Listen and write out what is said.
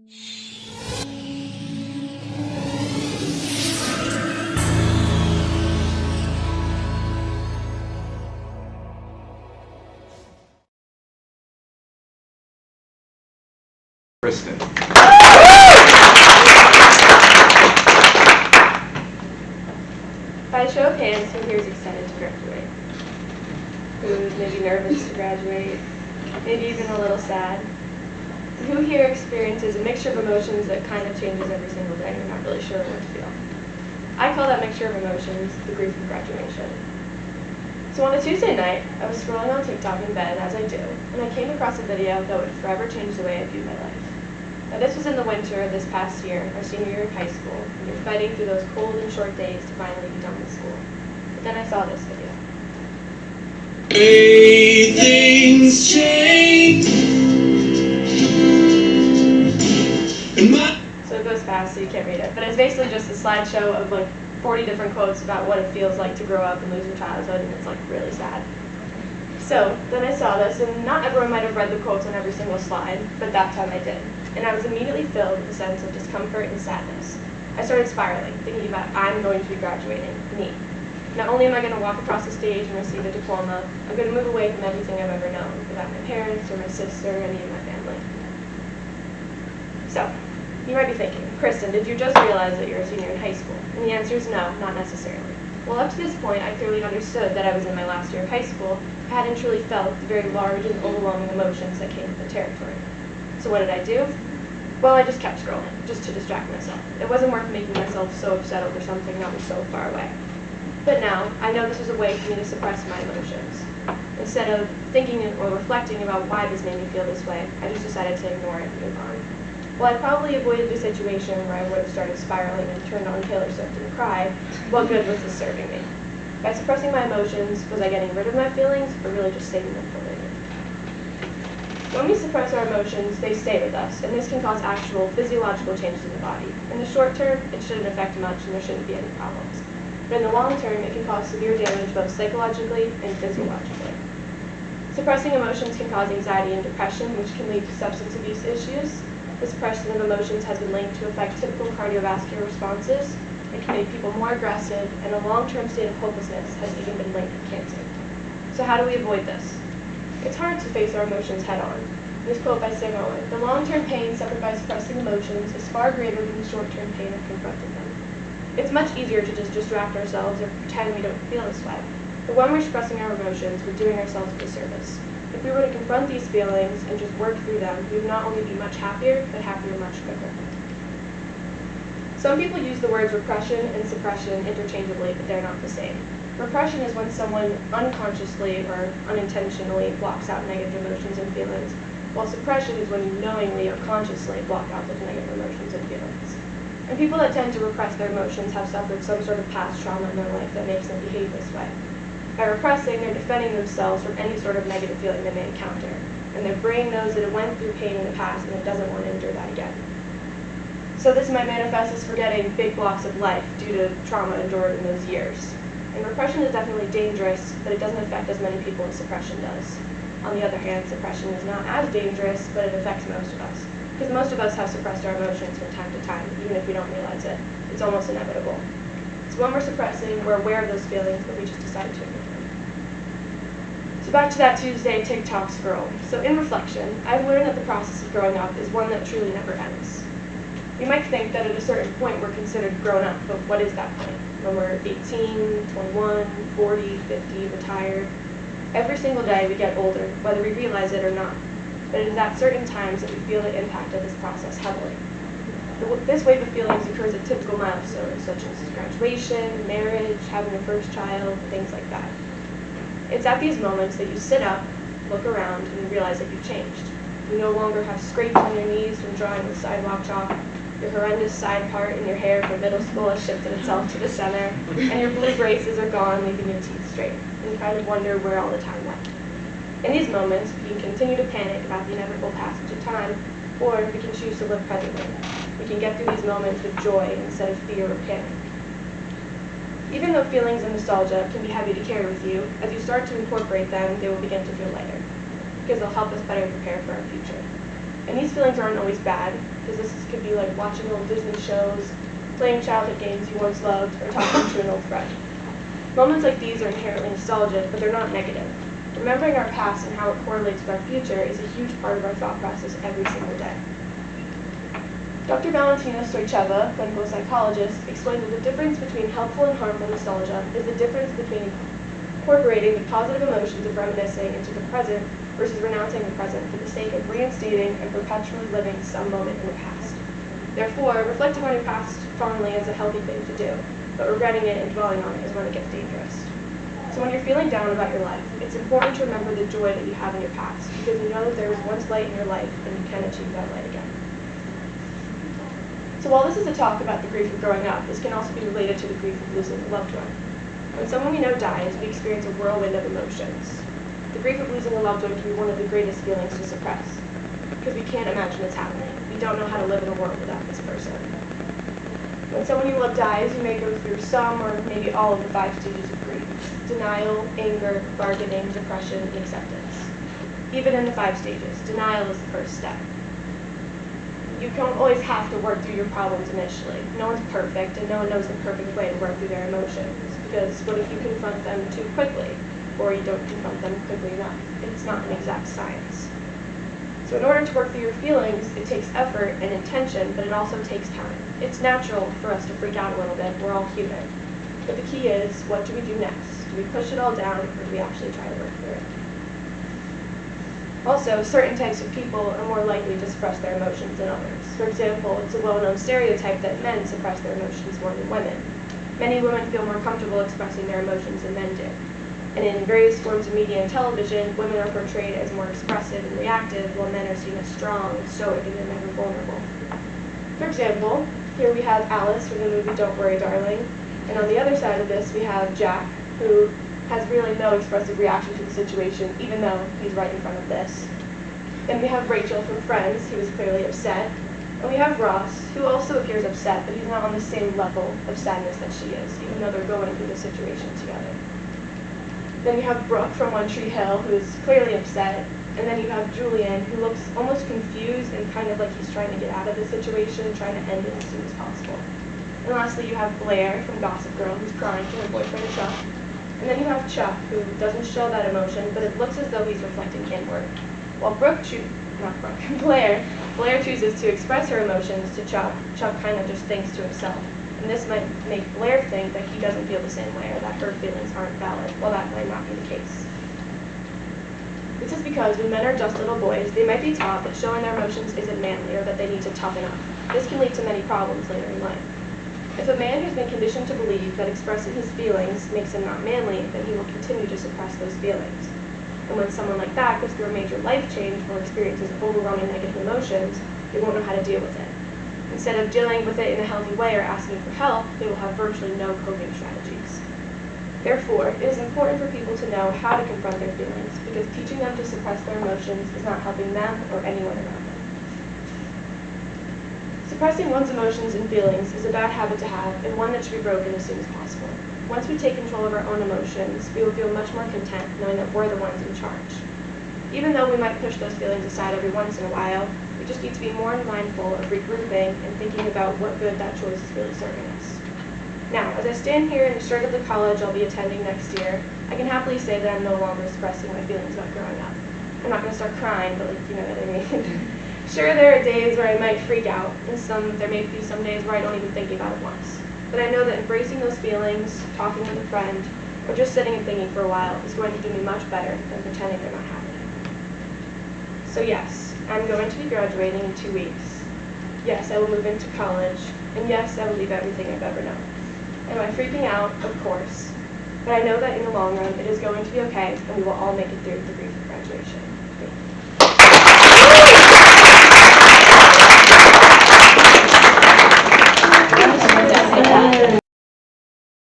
Kristen. By show of hands, who here is excited to graduate? Who's maybe nervous to graduate? Maybe even a little sad? Who here experiences a mixture of emotions that kind of changes every single day and you're not really sure what to feel? I call that mixture of emotions the grief of graduation. So on a Tuesday night, I was scrolling on TikTok in bed, as I do, and I came across a video that would forever change the way I viewed my life. Now this was in the winter of this past year, our senior year of high school, and you're fighting through those cold and short days to finally be done with school. But then I saw this video. Hey, things change. So it goes fast, so you can't read it. But it's basically just a slideshow of like 40 different quotes about what it feels like to grow up and lose your childhood, and it's like really sad. So then I saw this, and not everyone might have read the quotes on every single slide, but that time I did. And I was immediately filled with a sense of discomfort and sadness. I started spiraling, thinking about I'm going to be graduating, me. Not only am I going to walk across the stage and receive a diploma, I'm going to move away from everything I've ever known about my parents or my sister or any of my family. So, you might be thinking, Kristen, did you just realize that you're a senior in high school? And the answer is no, not necessarily. Well, up to this point, I clearly understood that I was in my last year of high school. I hadn't truly felt the very large and overwhelming emotions that came with the territory. So what did I do? Well, I just kept scrolling, just to distract myself. It wasn't worth making myself so upset over something that was so far away. But now, I know this was a way for me to suppress my emotions. Instead of thinking or reflecting about why this made me feel this way, I just decided to ignore it and move on. While I probably avoided the situation where I would have started spiraling and turned on Taylor Swift and cried, what good was this serving me? By suppressing my emotions, was I getting rid of my feelings, or really just saving them for later? When we suppress our emotions, they stay with us, and this can cause actual physiological changes in the body. In the short term, it shouldn't affect much, and there shouldn't be any problems. But in the long term, it can cause severe damage both psychologically and physiologically. Suppressing emotions can cause anxiety and depression, which can lead to substance abuse issues. The suppression of emotions has been linked to affect typical cardiovascular responses. It can make people more aggressive, and a long-term state of hopelessness has even been linked with cancer. So how do we avoid this? It's hard to face our emotions head-on. This quote by Sam Owen, "The long-term pain suffered by suppressing emotions is far greater than the short-term pain of confronting them." It's much easier to just distract ourselves or pretend we don't feel this way. But when we're suppressing our emotions, we're doing ourselves a disservice. If we were to confront these feelings and just work through them, we would not only be much happier, but happier much quicker. Some people use the words repression and suppression interchangeably, but they're not the same. Repression is when someone unconsciously or unintentionally blocks out negative emotions and feelings, while suppression is when you knowingly or consciously block out those negative emotions and feelings. And people that tend to repress their emotions have suffered some sort of past trauma in their life that makes them behave this way. By repressing, they're defending themselves from any sort of negative feeling they may encounter, and their brain knows that it went through pain in the past and it doesn't want to endure that again. So this might manifest as forgetting big blocks of life due to trauma endured in those years. And repression is definitely dangerous, but it doesn't affect as many people as suppression does. On the other hand, suppression is not as dangerous, but it affects most of us. Because most of us have suppressed our emotions from time to time, even if we don't realize it. It's almost inevitable. So when we're suppressing, we're aware of those feelings, but we just decide to ignore them. So back to that Tuesday TikTok scroll. So in reflection, I've learned that the process of growing up is one that truly never ends. You might think that at a certain point we're considered grown up, but what is that point? When we're 18, 21, 40, 50, retired? Every single day we get older, whether we realize it or not. But it is at certain times that we feel the impact of this process heavily. This wave of feelings occurs at typical milestones, such as graduation, marriage, having your first child, things like that. It's at these moments that you sit up, look around, and you realize that you've changed. You no longer have scrapes on your knees from drawing with sidewalk chalk. Your horrendous side part in your hair from middle school has shifted itself to the center, and your blue braces are gone, leaving your teeth straight. And you kind of wonder where all the time went. In these moments, we can continue to panic about the inevitable passage of time, or we can choose to live presently. We can get through these moments with joy instead of fear or panic. Even though feelings and nostalgia can be heavy to carry with you, as you start to incorporate them, they will begin to feel lighter, because they'll help us better prepare for our future. And these feelings aren't always bad. because could be like watching old Disney shows, playing childhood games you once loved, or talking to an old friend. Moments like these are inherently nostalgic, but they're not negative. Remembering our past and how it correlates with our future is a huge part of our thought process every single day. Dr. Valentina Stoycheva, clinical psychologist, explained that the difference between helpful and harmful nostalgia is the difference between incorporating the positive emotions of reminiscing into the present versus renouncing the present for the sake of reinstating and perpetually living some moment in the past. Therefore, reflecting on your past fondly is a healthy thing to do, but regretting it and dwelling on it is when it gets dangerous. So when you're feeling down about your life, it's important to remember the joy that you have in your past, because you know that there was once light in your life and you can achieve that light again. So while this is a talk about the grief of growing up, this can also be related to the grief of losing a loved one. When someone we know dies, we experience a whirlwind of emotions. The grief of losing a loved one can be one of the greatest feelings to suppress, because we can't imagine it's happening. We don't know how to live in a world without this person. When someone you love dies, you may go through some or maybe all of the 5 stages of grief: denial, anger, bargaining, depression, and acceptance. Even in the 5 stages, denial is the first step. You don't always have to work through your problems initially. No one's perfect, and no one knows the perfect way to work through their emotions, because what if you confront them too quickly, or you don't confront them quickly enough? It's not an exact science. So in order to work through your feelings, it takes effort and intention, but it also takes time. It's natural for us to freak out a little bit. We're all human. But the key is, what do we do next? Do we push it all down, or do we actually try to work through it? Also, certain types of people are more likely to suppress their emotions than others. For example, it's a well-known stereotype that men suppress their emotions more than women. Many women feel more comfortable expressing their emotions than men do. And in various forms of media and television, women are portrayed as more expressive and reactive, while men are seen as strong, stoic, and never vulnerable. For example, here we have Alice from the movie Don't Worry, Darling. And on the other side of this, we have Jack, who has really no expressive reaction to the situation, even though he's right in front of this. Then we have Rachel from Friends, who is clearly upset. And we have Ross, who also appears upset, but he's not on the same level of sadness that she is, even though they're going through the situation together. Then you have Brooke from One Tree Hill, who is clearly upset. And then you have Julian, who looks almost confused and kind of like he's trying to get out of the situation, trying to end it as soon as possible. And lastly, you have Blair from Gossip Girl, who's crying to her boyfriend Chuck. And then you have Chuck, who doesn't show that emotion, but it looks as though he's reflecting inward. While Blair chooses to express her emotions to Chuck, Chuck kind of just thinks to himself. And this might make Blair think that he doesn't feel the same way, or that her feelings aren't valid, while that might not be the case. This is because when men are just little boys, they might be taught that showing their emotions isn't manly, or that they need to toughen up. This can lead to many problems later in life. If a man has been conditioned to believe that expressing his feelings makes him not manly, then he will continue to suppress those feelings. And when someone like that goes through a major life change or experiences overwhelming negative emotions, they won't know how to deal with it. Instead of dealing with it in a healthy way or asking for help, they will have virtually no coping strategies. Therefore, it is important for people to know how to confront their feelings, because teaching them to suppress their emotions is not helping them or anyone around them. Suppressing one's emotions and feelings is a bad habit to have, and one that should be broken as soon as possible. Once we take control of our own emotions, we will feel much more content knowing that we're the ones in charge. Even though we might push those feelings aside every once in a while, we just need to be more mindful of regrouping and thinking about what good that choice is really serving us. Now, as I stand here in the shirt of the college I'll be attending next year, I can happily say that I'm no longer suppressing my feelings about growing up. I'm not going to start crying, but you know what I mean. Sure, there are days where I might freak out, and there may be some days where I don't even think about it once. But I know that embracing those feelings, talking with a friend, or just sitting and thinking for a while is going to do me much better than pretending they're not happening. So yes, I'm going to be graduating in 2 weeks. Yes, I will move into college, and yes, I will leave everything I've ever known. Am I freaking out? Of course. But I know that in the long run, it is going to be okay, and we will all make it through the grief of graduation.